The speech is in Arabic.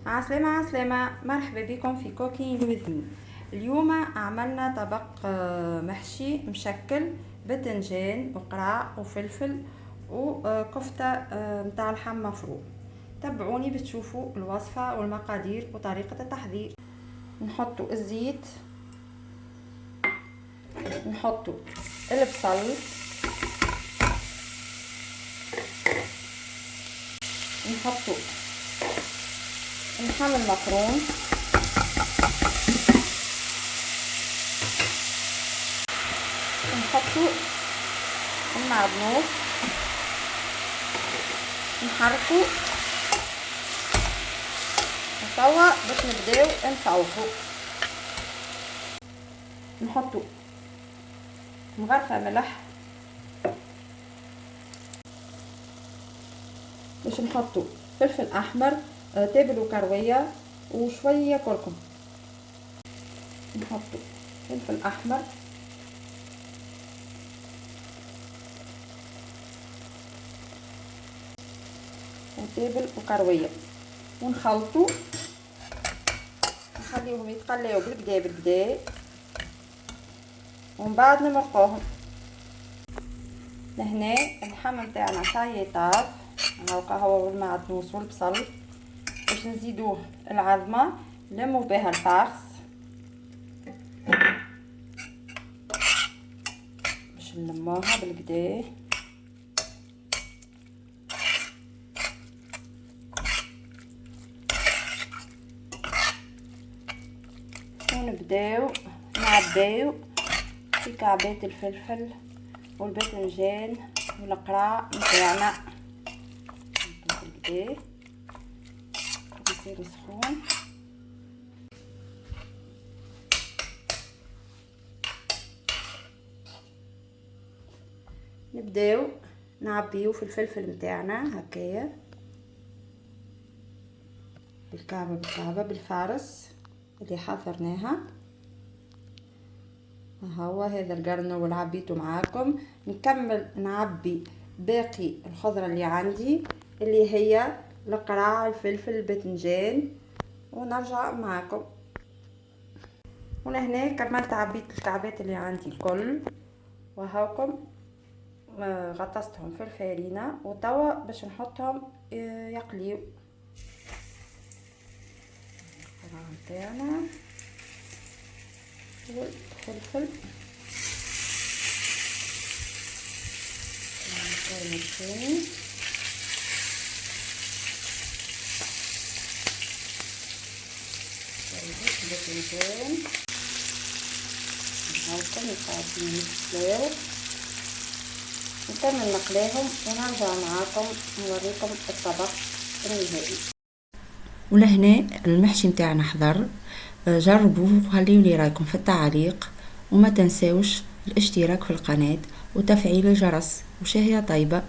عسلامة عسلامة، مرحبا بكم في كوكينج وذ مي. اليوم عملنا طبق محشي مشكل باذنجان وقراع وفلفل وكفتة متاع لحم مفروم. تابعوني بتشوفوا الوصفة والمقادير وطريقة التحضير. نحطوا الزيت، نحطوا البصل، نحطوا اللحم المفروم، نحطوا المعدنوس، نحركوا وتوا باش نبداو نصوصوا. نحطوا مغرفه ملح، باش نحطوا فلفل احمر، تابل وكرويه وشويه كركم. نحطوا فلفل احمر، وتابل وكرويه، ونخلطوا، نخليهم يتقلاو بالكدا بالكدا، ومن بعد نمرقوهم. لهنا اللحم نتاعنا صايي طاب، هاكا هو المعدنوس والبصل. باش نزيدوه العظمه، نلمو بها الفارس باش نلموها بالكدا، ونبداو نعباو في كعبات الفلفل والباذنجان والقراع نتاعنا بالكدا. يصير سخون، نبداو نعبيو في الفلفل نتاعنا هكايا بالكعبه بالكعبه بالفارس اللي حضرناها. هو هذا القرن واللي عبيته معاكم. نكمل نعبي باقي الخضره اللي عندي اللي هي القراع، الفلفل، الباذنجان، ونرجع معاكم. ولهنا كملت عبيت الكعبات اللي عندي الكل، وهاكم غطستهم في الفارينه، وتوا باش نحطهم يقليو. القراع نتاعنا والفلفل الثاني، الباذنجان هاكم يقعدوا يتسلاو. نكمل نقليهم ونرجع معاكم نوريكم الطبق النهائي. ولهنا المحشي متاعنا حضر، جربوه وخليوا لي رايكم في التعليق، وما تنساوش الاشتراك في القناة وتفعيل الجرس. وشهية طيبة.